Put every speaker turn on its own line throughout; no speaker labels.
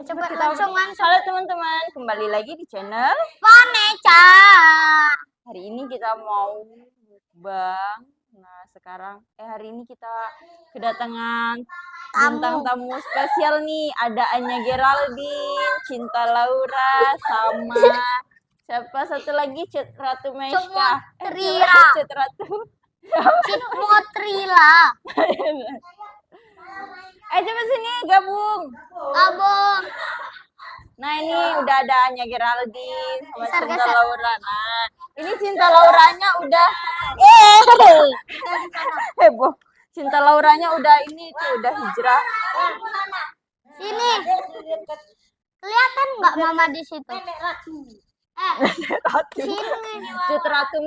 Coba langsungan.
Halo teman-teman, kembali lagi di channel
Vaneca.
Hari ini kita mau mukbang. Nah, hari ini kita kedatangan bintang tamu spesial nih. Ada Anya Geraldine, Cinta Laura, sama siapa satu lagi, Ratu Meshka. Ratu.
Motrila.
Coba sini gabung. Nah, ini udah ada Anya Geraldine sama Cinta Laura. Nah, ini Cinta Lauranya udah heboh. Cinta Lauranya udah udah hijrah.
Sini. Kelihatan nggak Mama di situ? Sini.
Ratu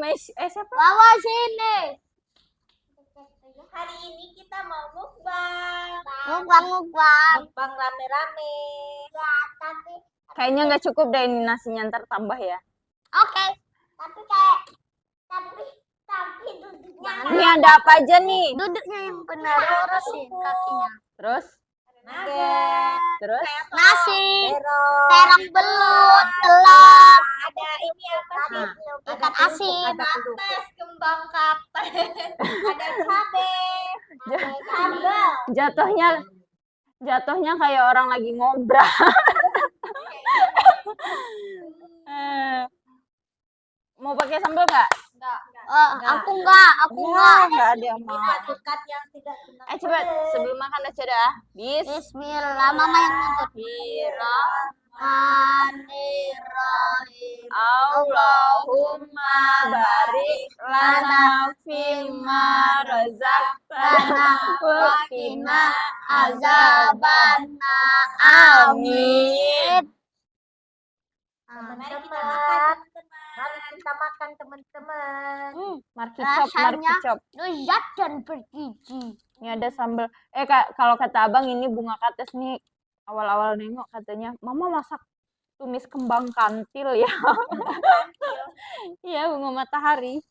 siapa?
Bawa sini.
Hari ini kita mau mukbang.
Mukbang
rame-rame. Ya, tapi
Kayaknya nggak cukup deh ini nasinya, ntar tambah ya.
Oke.
Tapi duduknya.
Ini ada apa aja nih?
Duduknya yang benar, lurusin kakinya.
Terus? Terus?
Nasi,
terong
belut, telur,
ada ini apa sih?
ikan asin,
Kates, kembang kates, ada cabe, ada sambal.
Jatuhnya kayak orang lagi ngobrol. Mau pakai sambal nggak?
Aku enggak.
Nggak ada yang mau.
Dekat yang tidak senang.
Coba sebelum makan aja dah.
Bismillah, Mama yang nuntut.
Bismillahirrahmanirrahim. Allahumma barik lana fima razaqtana wa qina azabanna. Amin.
Mari kita makan, teman-teman. Mari kita makan, teman-teman.
Rasanya
Markicop.
lezat dan bergizi.
Ini ada sambal. Kalau kata abang ini bunga kates nih, awal-awal nengok katanya, Mama masak tumis kembang kantil ya. Iya, bunga matahari.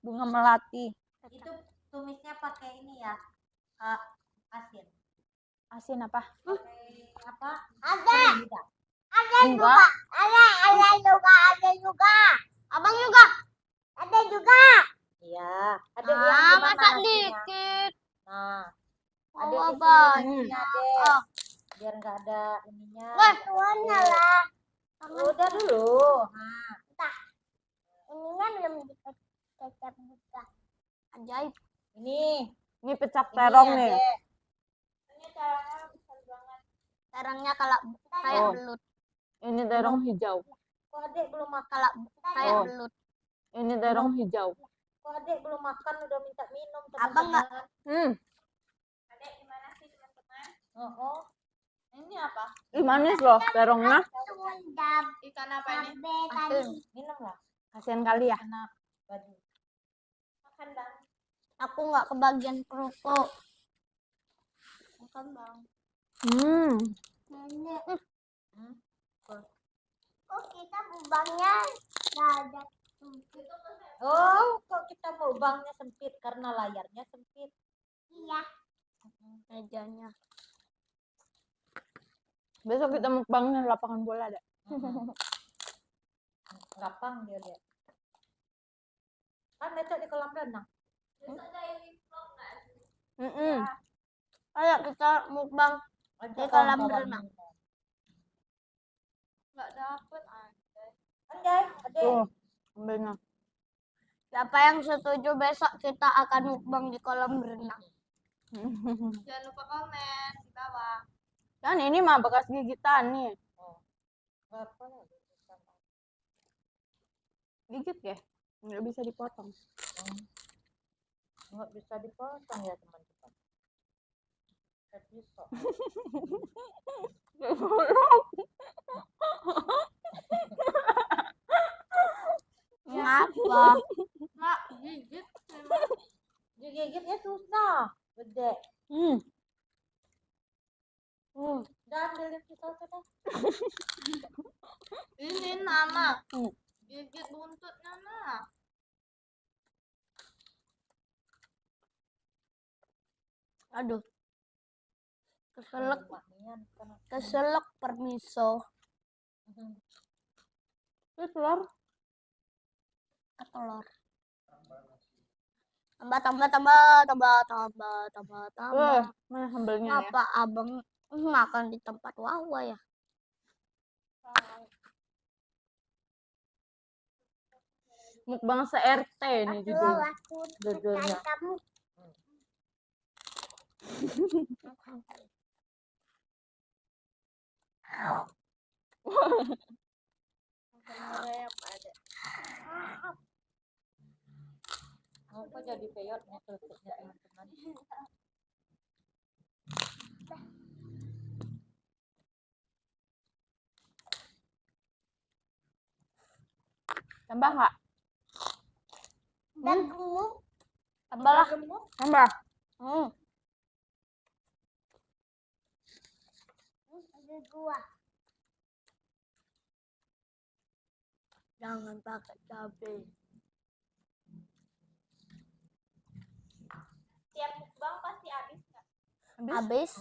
Bunga melati.
Itu tumisnya pakai ini ya, asin.
Asin apa?
Pakai apa?
Ada
Enggak.
juga. Abang juga. Ada juga.
Iya. Ada
Masak dikit.
Nah,
Ada
ada
apa?
Biar nggak ada ininya.
Wah, warna lah.
Udah dulu. Nah,
Ininya belum dikecap juga. Ajaib.
ini
Pecak terong nih.
Adek. Ini caranya besar banget.
Terangnya kayak belut.
Ini terong hijau.
Kok Adek belum makan?
Kayak belut.
Ini terong hijau.
Kok Adek belum makan udah minta minum, teman-teman.
Abang nggak?
Adek gimana sih, teman-teman? Ini apa?
Manis loh terongnya.
Ikan apa ini? Minum lah.
Kasian kali ya.
Kena baju. Makan, Bang.
Aku nggak kebagian kerupuk.
Makan, Bang.
Kok kita mukbangnya nggak ada sempit?
Oh, kok kita mukbangnya sempit karena layarnya sempit.
Iya. Mejanya.
Besok kita mukbangnya lapangan bola ada.
Lapang dia. Kan besok di kolam renang. Besok ada yang vlog nggak sih?
Ayo kita mukbang di kolam renang.
Nggak dapet Anjay.
Tuh, ambilnya.
Siapa yang setuju besok kita akan mukbang di kolam renang?
Jangan lupa komen di bawah.
Kan ini mah bekas gigitan nih.
Berapa ya?
Gigit ya? Nggak bisa dipotong.
Nggak bisa dipotong ya, teman-teman. Bisa.
Ngapa?
Nggak gigit. Digigitnya susah. Gede. Udah ambilin kita sudah.
Ini Nana. Gigit buntut Nana. Aduh. Keselak.
Iya, bukan.
Keselak permiso.
Itu telur.
Telur. Tambah.
Mana sambelnya ya?
Ngapa abang makan di tempat Wawa ya?
Mukbang se-RT nih judulnya. Judulnya.
Kamu.
Oh, kok jadi peyot nih tutupnya teman-teman.
Tambah nggak?
Dan gemuk. Tambahlah.
Tambah.
Ada dua. Jangan pakai cabai.
Tiap mukbang pasti habis nggak?
Habis.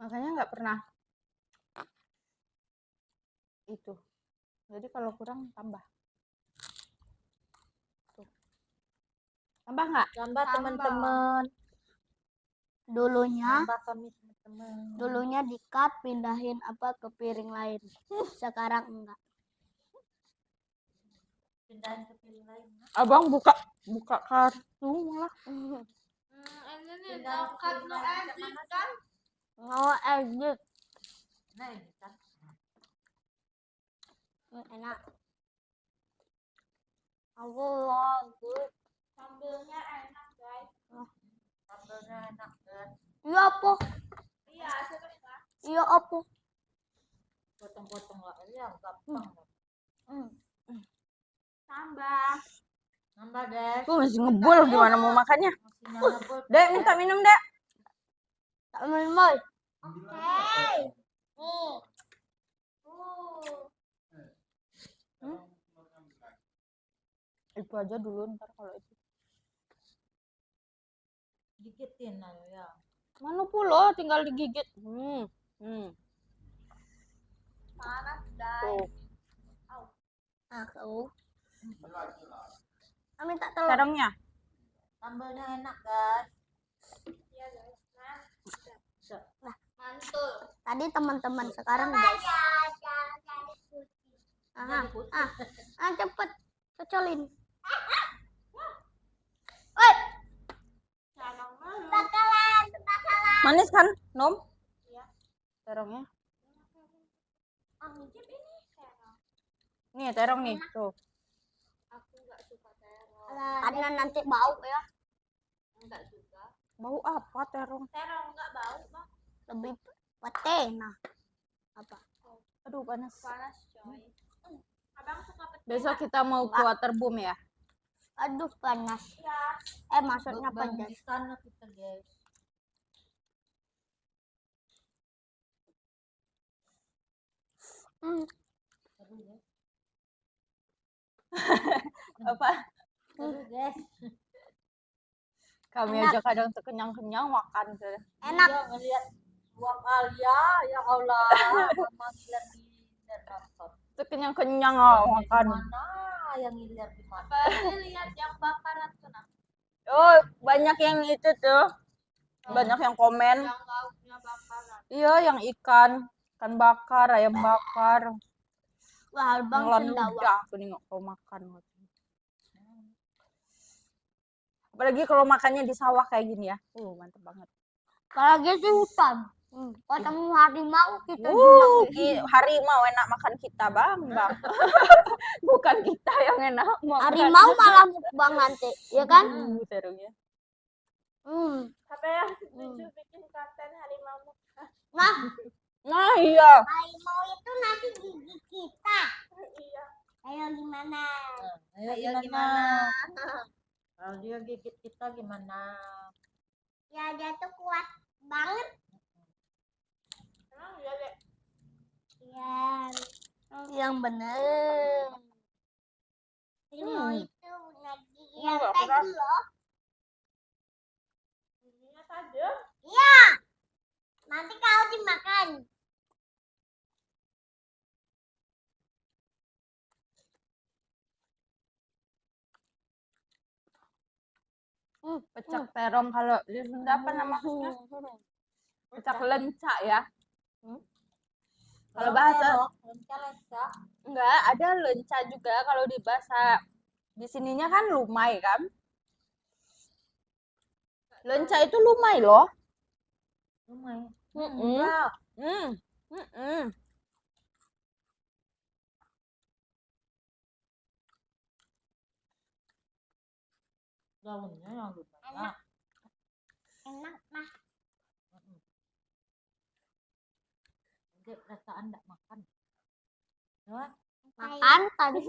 Makanya nggak pernah itu. Jadi kalau kurang tambah. Tuh. Tambah nggak?
Tambah teman-teman.
Dulunya
Tambah kami teman-teman.
Dulunya di-cut, pindahin apa ke piring lain. Sekarang enggak.
Pindahin ke piring lain.
Abang buka kartu malah.
Ini nih, tongkat no edit kan?
Mau edit.
Nah, ini kan.
Enak. Aku bagus.
Sambelnya enak, guys. Sambelnya enak, guys.
Iya apa?
Iya, serius lah.
Iya apa?
Potong-potong lah aja, gampang.
Tambah.
Nambah, guys.
Tuh masih ngebul gimana mau makannya?
Masih nambah.
Dek, minta minum, Dek.
Tak main-main.
Oke.
Nih.
Itu aja dulu ntar kalau itu.
Gigitin aja ya.
Mana pula tinggal digigit.
Panas, guys.
Tuh.
Aku. Kami tak telur.
Sarangnya.
Sambelnya enak, guys. Iya, guys. Mantul.
Tadi teman-teman, sekarang guys. Cepet. Kecolin. Woi. Bakalan.
Manis kan, Nom?
Iya.
Terongnya.
Ngicip ini terong.
Nih, terong nih. Tuh.
Aku nggak suka terong.
Karena nanti bau ya.
Enggak juga.
Bau apa terong?
Terong nggak bau, Bang.
Lebih patena. Apa?
Aduh, panas.
Panas, coy. Abang suka petai.
Besok kita mau ke waterboom ya.
Aduh panas.
Ya.
Maksudnya panas.
Di sana kita, guys. Seru, guys.
Apa?
Seru, guys.
Kami
Enak.
aja kadang tuh kenyang-kenyang makan tuh.
Enak.
Iya, ngeliat uang Alia, ya Allah. Mama ngiler nonton.
Tuh kenyang-kenyang makan.
Mana yang ngiler di mana? Apalagi lihat yang bakaran tuh, nah.
Oh, banyak yang itu tuh. Banyak yang komen.
Yang lauknya bakaran.
Iya, yang ikan bakar, ayam bakar.
Wah, Bang
Ngelan
sendawa.
ludah aku nih nggak mau makan. Apalagi kalau makannya di sawah kayak gini ya. Mantep banget.
Apalagi di hutan. Ketemu harimau kita juga.
Harimau enak makan kita, Bang. Bukan kita yang enak makan.
Harimau malah mukbang nanti, ya kan?
Terungnya.
Siapa yang setuju bikin konten harimau?
Nah, iya.
Harimau itu nanti gigi kita.
Iya.
Ayo gimana?
Ayo gimana? Kalau dia gigit kita gimana?
Ya dia tuh kuat banget.
Emang iya, Dek?
Ya, yang bener. Harimau itu lagi yang
Enggak,
tadi loh.
Giginya tajam.
Pecak terong kalau di Sunda apa namanya? Pecak lenca ya. Kalau bahasa
lenca.
enggak ada lenca juga kalau di bahasa di sininya kan lumai kan. Lenca itu lumai loh.
Lumai.
Enggak.
Daunnya yang lumai.
Enak mah.
Dek, perasaan enggak makan. Ya,
Makan tadi.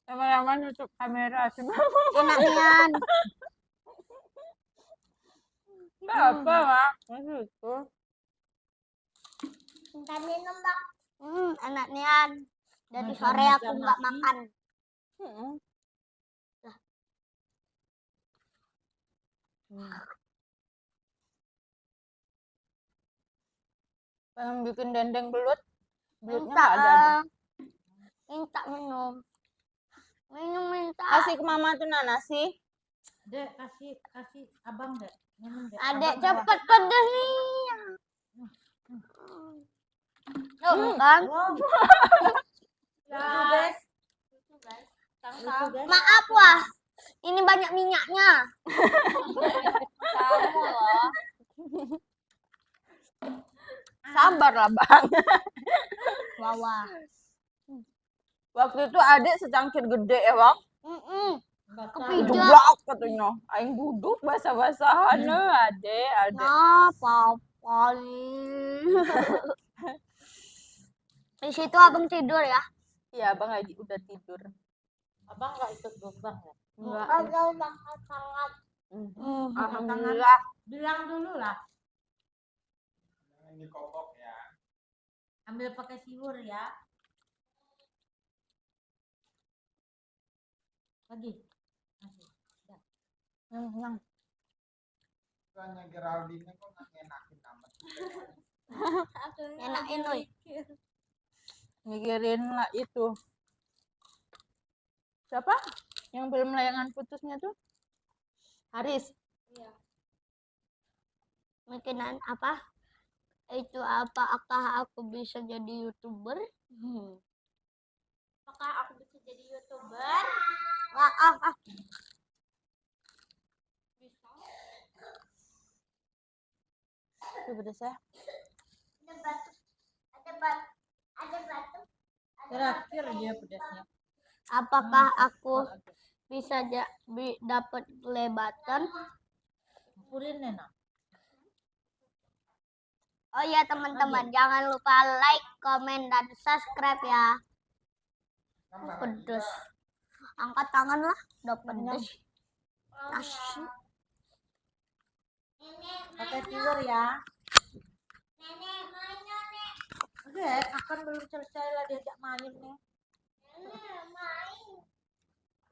Lama-lama nutup kamera cuma
Enak nian.
enggak apa lah. Maksudku.
Minta minum bang. Enak nian. Dari
Makan
sore aku
makan
nggak
nasi.
makan.
Pengen bikin dendeng belut. Belutnya
Minta,
nggak ada.
minta minum. Minta.
Kasih ke mama tuh nasi.
Dek, kasih abang, Dek. Minum, Dek.
Adek
Abang
cepet pedes nih. Kan?
Wow. Lucu, guys. Lucu, guys.
Maaf wah. Ini banyak minyaknya.
Kamu loh. Sabar lah bang.
Wah.
Waktu itu adek secangkir gede ya bang.
Basah.
Kepijak.
Jeblak katanya. Aing duduk basah-basahan adek.
Nah, apa nih? Di situ abang tidur ya?
Iya bang lagi udah tidur.
Abang nggak ikut gombang ya?
Enggak.
Udah sangat.
Alhamdulillah.
Bilang dulu lah.
Ini kokok ya.
Ambil pakai siwur ya. Lagi. Masih.
Yang
Soalnya Geraldine kok nggak ngenakin amat.
Enakin loh.
mikirin lah itu. Siapa? Yang film layangan putusnya tuh? Haris.
Mikirin apa? Itu apakah aku bisa jadi YouTuber? Apakah aku bisa jadi YouTuber?
Itu pedes ya.
Ada batu.
Terakhir dia pedasnya.
Apakah aku bisa dapat play button?
Campurin enak.
Oh ya teman-teman, jangan lupa like, komen, dan subscribe ya. Pedes. Angkat tangan lah, udah pedes. Nasi.
Pakai siwur ya. Oke, akan belum selesai lah diajak main nih.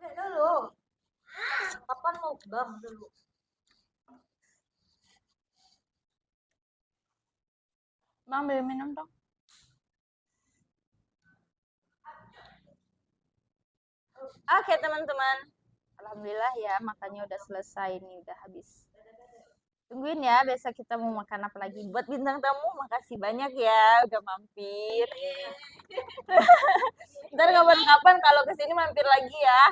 Oke dulu. Kapan mau bang dulu?
Bang beli minum dong. Oke teman-teman. Alhamdulillah ya makannya udah selesai nih, udah habis. Tungguin ya besok kita mau makan apa lagi. Buat bintang tamu makasih banyak ya udah mampir. Ntar kapan-kapan kalau kesini mampir lagi ya.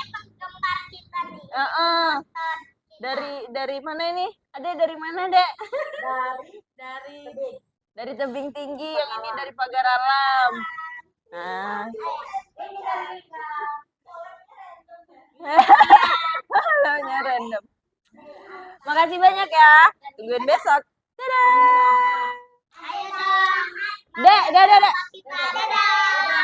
Penggemar kita nih.
Dari mana ini? Ada dari mana, Dek? Dari tebing tinggi, yang ini dari pagar alam. Nah. Halonya random. Makasih banyak ya. Tungguin besok. Dadah. Dek, dadah.
Dadah.